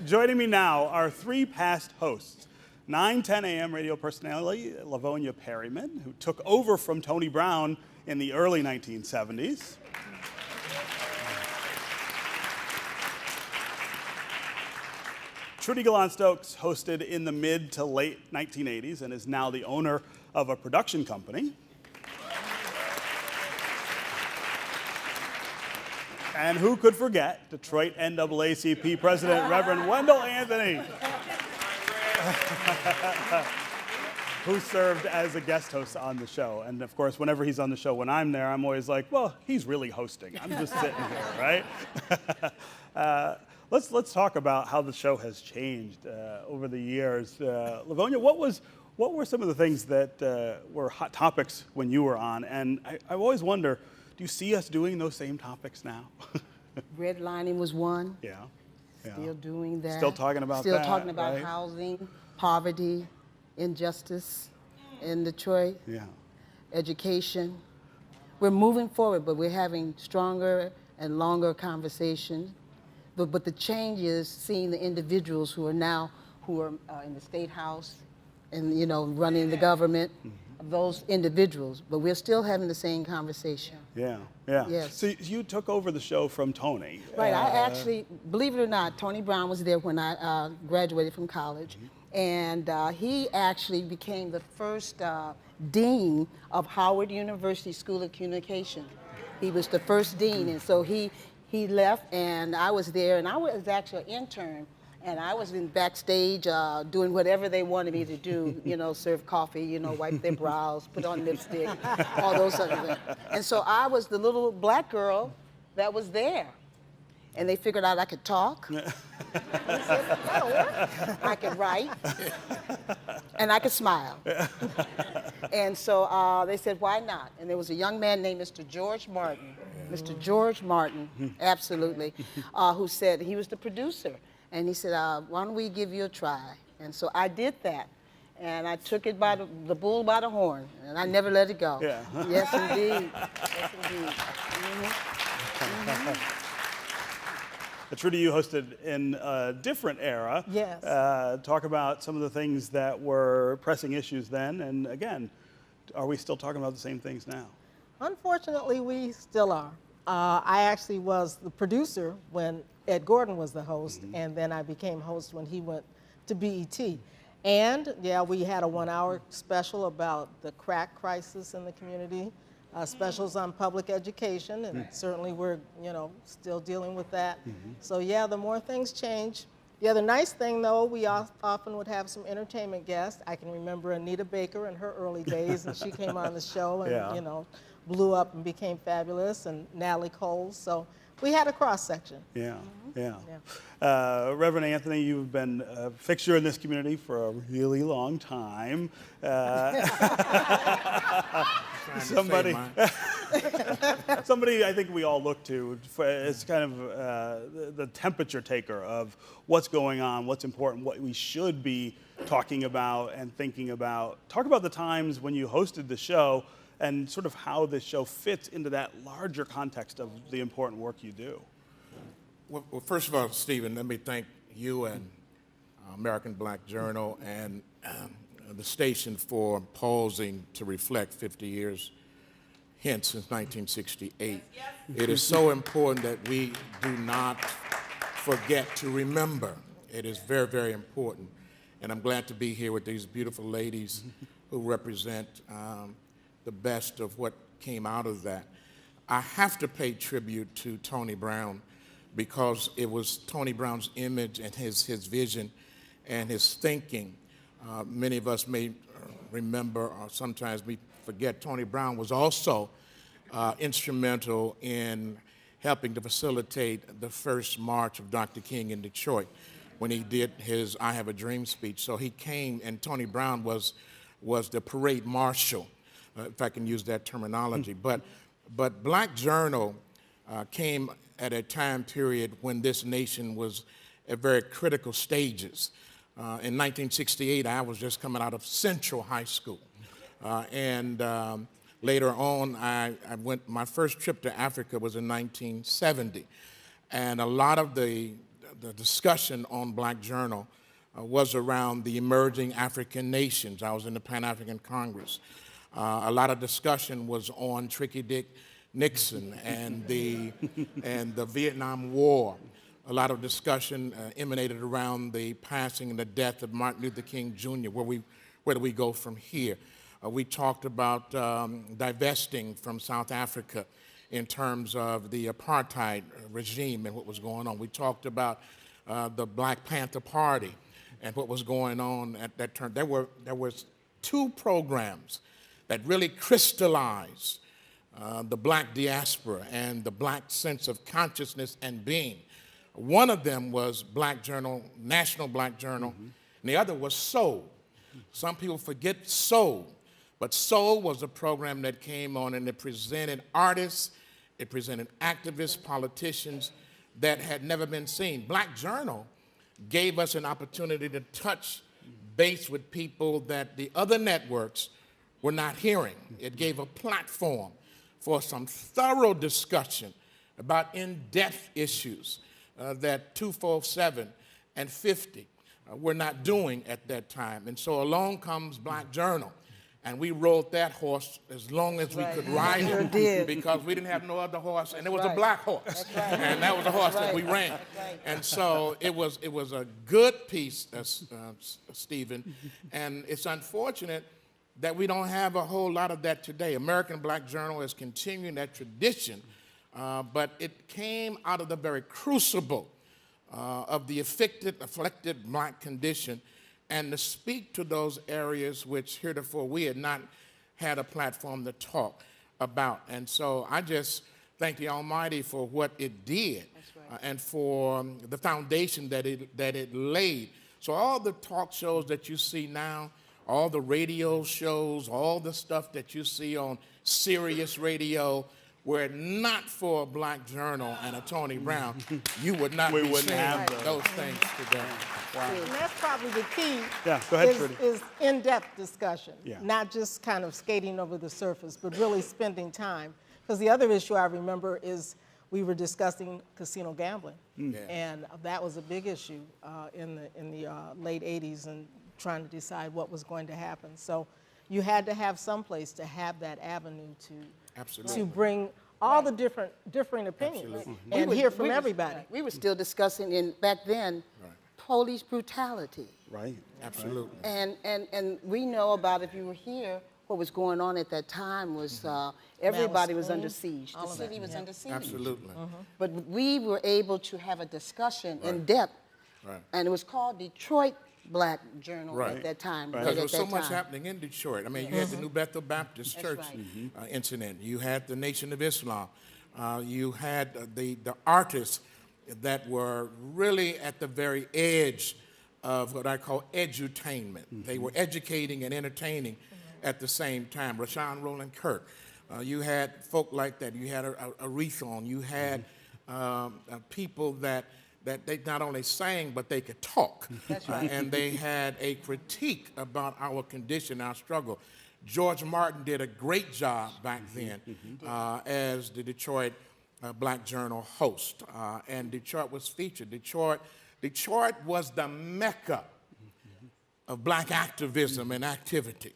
Joining me now are three past hosts. 9:10 a.m. radio personality Lavonia Perryman, who took over from Tony Brown in the early 1970s. Trudy Gallant-Stokes hosted in the mid to late 1980s and is now the owner of a production company. And who could forget Detroit NAAP President Reverend Wendell Anthony, who served as a guest host on the show. And of course, whenever he's on the show, when I'm there, I'm always like, well, he's really hosting. I'm just sitting here, right? Let's talk about how the show has changed over the years. Lavonia, what were some of the things that were hot topics when you were on? And I always wonder, do you see us doing those same topics now? Redlining was one. Yeah. Still doing that. Still talking about Still that. talking about right? housing, poverty, injustice in Detroit. Yeah. Education. We're moving forward, but we're having stronger and longer conversations. But the change is seeing the individuals who are in the State House and running the government. Those individuals, but we're still having the same conversation. Yeah. Yes. So you took over the show from Tony. Right. I actually, believe it or not, Tony Brown was there when I graduated from college, and he actually became the first dean of Howard University School of Communication. He was the first dean, and so he left, and I was there, and I was actually an intern. And I was in backstage doing whatever they wanted me to do, serve coffee, wipe their brows, put on lipstick, all those sort of things. And so I was the little black girl that was there. And they figured out I could talk. I said, I could write. And I could smile. And so they said, why not? And there was a young man named Mr. George Martin. Mr. George Martin, absolutely, who said, he was the producer. And he said, why don't we give you a try? And so I did that. And I took it by the bull by the horn, and I never let it go. Yeah. Yes, indeed. Yes, indeed. Trudy, you hosted in a different era. Yes. Talk about some of the things that were pressing issues then, and again, are we still talking about the same things now? Unfortunately, we still are. I actually was the producer when Ed Gordon was the host, and then I became host when he went to BET. And yeah, we had a 1-hour special about the crack crisis in the community, specials on public education, and certainly we're still dealing with that. So yeah, the more things change. The other nice thing though, we often would have some entertainment guests. I can remember Anita Baker in her early days, and she came on the show and blew up and became fabulous, and Natalie Cole. So we had a cross-section. Yeah. Reverend Anthony, you've been a fixture in this community for a really long time. Somebody I think we all look to. It's kind of the temperature taker of what's going on, what's important, what we should be talking about and thinking about. Talk about the times when you hosted the show and sort of how this show fits into that larger context of the important work you do. Well, first of all, Stephen, let me thank you and American Black Journal and the station for pausing to reflect 50 years hence since 1968. It is so important that we do not forget to remember. It is very, very important. And I'm glad to be here with these beautiful ladies who represent the best of what came out of that. I have to pay tribute to Tony Brown because it was Tony Brown's image and his vision and his thinking. Many of us may remember, or sometimes we forget, Tony Brown was also instrumental in helping to facilitate the first march of Dr. King in Detroit when he did his I Have a Dream speech. So he came, and Tony Brown was the parade marshal, if I can use that terminology. But Black Journal came at a time period when this nation was at very critical stages. In 1968, I was just coming out of Central High School. Later on, my first trip to Africa was in 1970. And a lot of the the discussion on Black Journal was around the emerging African nations. I was in the Pan-African Congress. A lot of discussion was on Tricky Dick Nixon and the Vietnam War. A lot of discussion emanated around the passing and the death of Martin Luther King Jr. Where do we go from here? We talked about divesting from South Africa in terms of the apartheid regime and what was going on. We talked about the Black Panther Party and what was going on at that time. There was two programs that really crystallized the Black diaspora and the Black sense of consciousness and being. One of them was Black Journal, National Black Journal, and the other was Soul. Some people forget Soul, but Soul was a program that came on and it presented artists, it presented activists, politicians that had never been seen. Black Journal gave us an opportunity to touch base with people that the other networks were not hearing. It gave a platform for some thorough discussion about in-depth issues that 247 and 50 were not doing at that time. And so along comes Black Journal. And we rode that horse as long as we could ride it because we didn't have no other horse, and it was a black horse, and that was a horse that we ran. And so it was a good piece, Stephen, and it's unfortunate that we don't have a whole lot of that today. American Black Journal is continuing that tradition, but it came out of the very crucible of the afflicted Black condition, and to speak to those areas which heretofore we had not had a platform to talk about. And so I just thank the Almighty for what it did and for the foundation that it laid. So all the talk shows that you see now, all the radio shows, all the stuff that you see on Sirius Radio, were it not for a Black Journal and a Tony Brown, you would not be seeing those things today. Wow. And that's probably the key. Yeah, go ahead, Trudy. Is in-depth discussion, yeah. Not just kind of skating over the surface, but really spending time. Because the other issue I remember is we were discussing casino gambling, and that was a big issue in the late '80s, and trying to decide what was going to happen. So you had to have some place to have that avenue to bring all the differing opinions and hear from everybody. We were still discussing back then police brutality. Right. Absolutely. And we know about, if you were here, what was going on at that time was everybody was under siege. The city was under siege. Absolutely. But we were able to have a discussion in depth, and it was called Detroit Black Journal at that time. Because there was so much happening in Detroit. I mean, you had the New Bethel Baptist Church incident. You had the Nation of Islam. You had the artists that were really at the very edge of what I call edutainment. They were educating and entertaining at the same time. Rashawn Roland Kirk. You had folk like that. You had Aretha. You had people that they not only sang, but they could talk. That's right. And they had a critique about our condition, our struggle. George Martin did a great job back then as the Detroit Black Journal host. And Detroit was featured. Detroit was the mecca of Black activism and activity.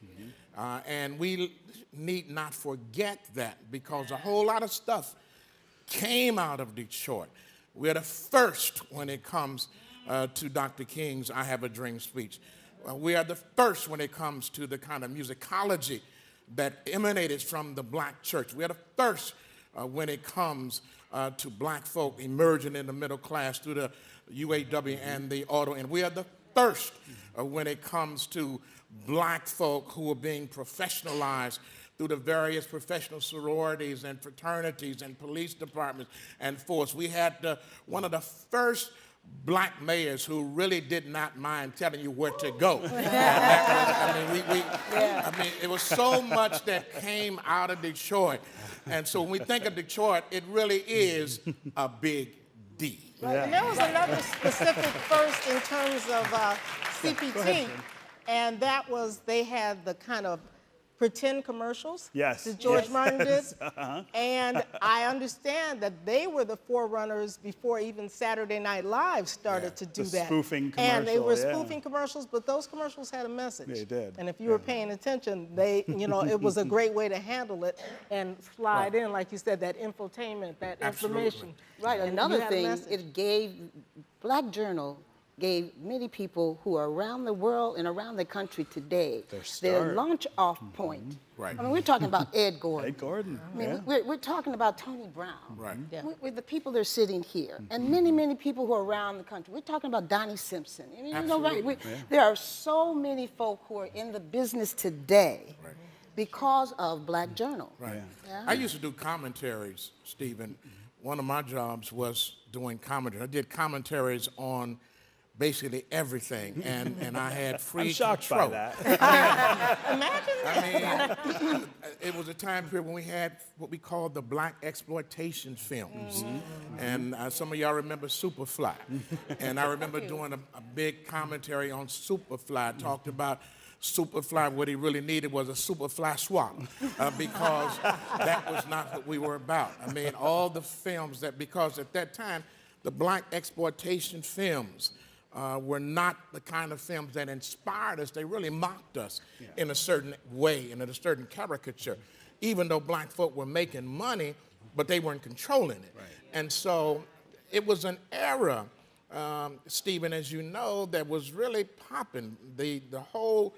And we need not forget that, because a whole lot of stuff came out of Detroit. We're the first when it comes to Dr. King's I Have a Dream speech. We are the first when it comes to the kind of musicology that emanated from the Black church. We are the first when it comes to Black folk emerging in the middle class through the UAW and the auto. And we are the first when it comes to Black folk who are being professionalized through the various professional sororities and fraternities and police departments and force. We had one of the first Black mayors who really did not mind telling you where to go. I mean, it was so much that came out of Detroit. And so when we think of Detroit, it really is a big D. Right. And there was another specific first in terms of CPT, and that was they had the kind of pretend commercials Yes. that George Yes. Martin did. And I understand that they were the forerunners before even Saturday Night Live started to do The that. spoofing And they were commercial, yeah. spoofing commercials, but those commercials had a message. They did. And if you were paying attention, they, you know, it was a great way to handle it and slide in, like you said, that infotainment, that Absolutely. information. Right. And Another you had a thing, message. it gave Black Journal gave many people who are around the world and around the country today Their their start. launch off point. Right. I mean, we're talking about Ed Gordon. Ed Gordon. I mean, Yeah. we're talking about Tony Brown. Right. Yeah. With the people that are sitting here, and many, many people who are around the country. We're talking about Donnie Simpson. I mean, you know, right? Absolutely. There are so many folk who are in the business today Right. because of Black Journal. Right. Yeah. I used to do commentaries, Stephen. One of my jobs was doing commentary. I did commentaries on basically everything, and I had free I'm shocked control. by that. I mean, it was a time period when we had what we called the black exploitation films. And some of y'all remember Superfly. And I remember doing a big commentary on Superfly. I talked about Superfly, what he really needed was a Superfly swap, because that was not what we were about. I mean, all the films that, because at that time, the black exploitation films were not the kind of films that inspired us. They really mocked us in a certain way and in a certain caricature, even though black folk were making money, but they weren't controlling it. Right. And so it was an era, Stephen, as you know, that was really popping. The whole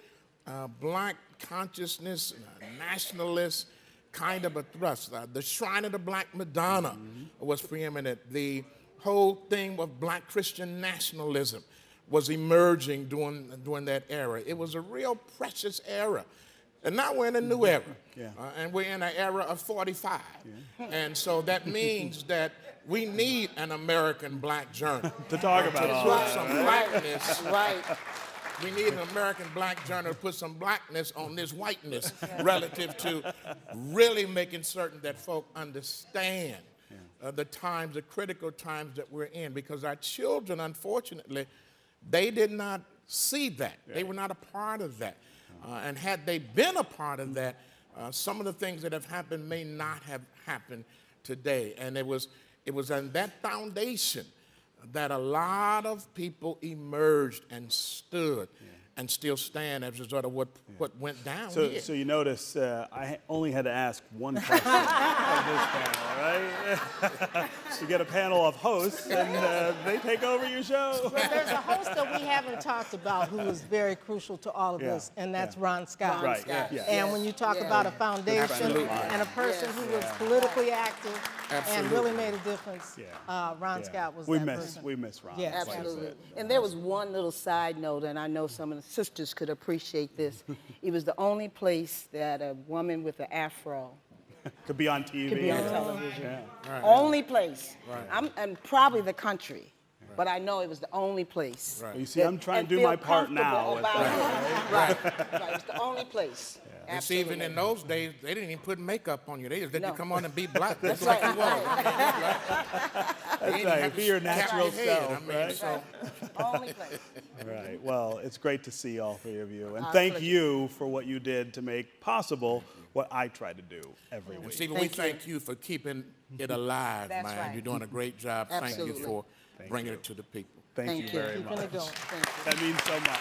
black consciousness, nationalist kind of a thrust. The Shrine of the Black Madonna was preeminent. The whole thing of black Christian nationalism was emerging during that era. It was a real precious era. And now we're in a new era. Yeah. And we're in an era of 45. And so that means that we need an American Black Journal To talk about all put that. some blackness. Right. We need an American Black Journal to put some blackness on this whiteness relative to really making certain that folk understand the times, the critical times that we're in, because our children, unfortunately, they did not see that. They were not a part of that. And had they been a part of that, some of the things that have happened may not have happened today. And it was on that foundation that a lot of people emerged and stood and still stand as a result of what went down here. So you notice I only had to ask one question of this panel, right? You get a panel of hosts, and they take over your show. Well, there's a host that we haven't talked about who is very crucial to all of Yeah, this, and that's yeah. Ron Scott. Right, Scott. yeah. And when you talk about a foundation Absolutely. and a person who was politically active and really made a difference, Ron Scott was that person. We miss Ron. Yeah. quite a Absolutely. bit. And there was one little side note, and I know some of the sisters could appreciate this. It was the only place that a woman with an afro Could be on TV. could be on television. Yeah. Only place. And probably the country, but I know it was the only place. Right. You see, I'm trying to do feel my part now. comfortable with about that. it. Right. It's the only place. And see, even in those days, they didn't even put makeup on you. They just let you No. come on and be black. That's That's like right. you was. That's right. Be your natural self, I mean, right? so Only place. Right. Well, it's great to see all three of you. And Our thank pleasure. you for what you did to make possible what I try to do every week. Stephen, we thank you for keeping it alive, That's man. right. You're doing a great job. Thank you Absolutely. for bringing it to the people. Thank you Thank you. very Keeping much. it going. Thank you. That means so much.